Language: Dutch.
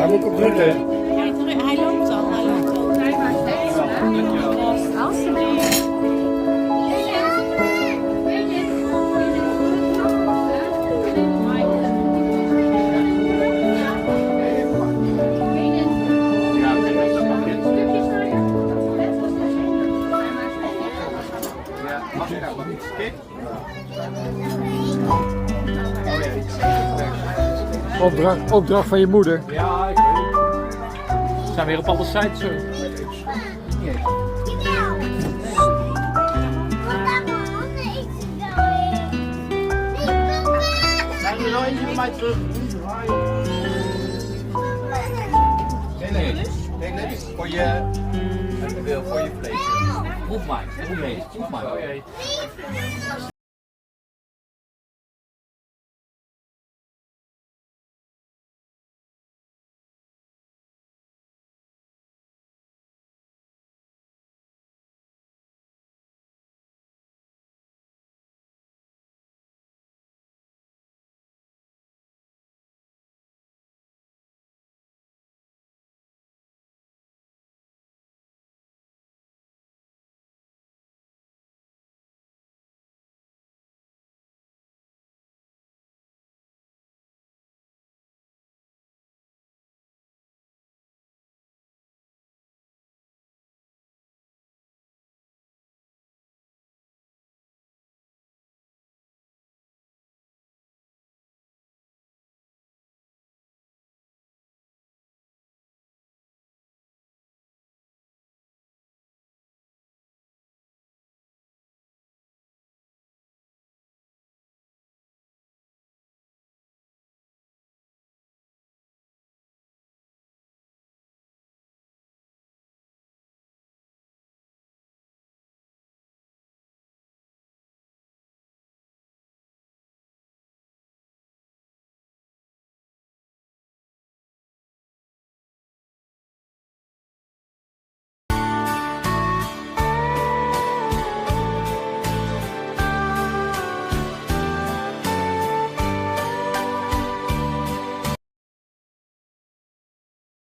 moet ik drukken. Hij loopt al. Alsjeblieft. Opdracht van je moeder. Ja, ik weet het. We zijn weer op alle sites. Zijn er nog eentje bij mij terug? Nee, voor je vlees. Proef maar. Proef maar.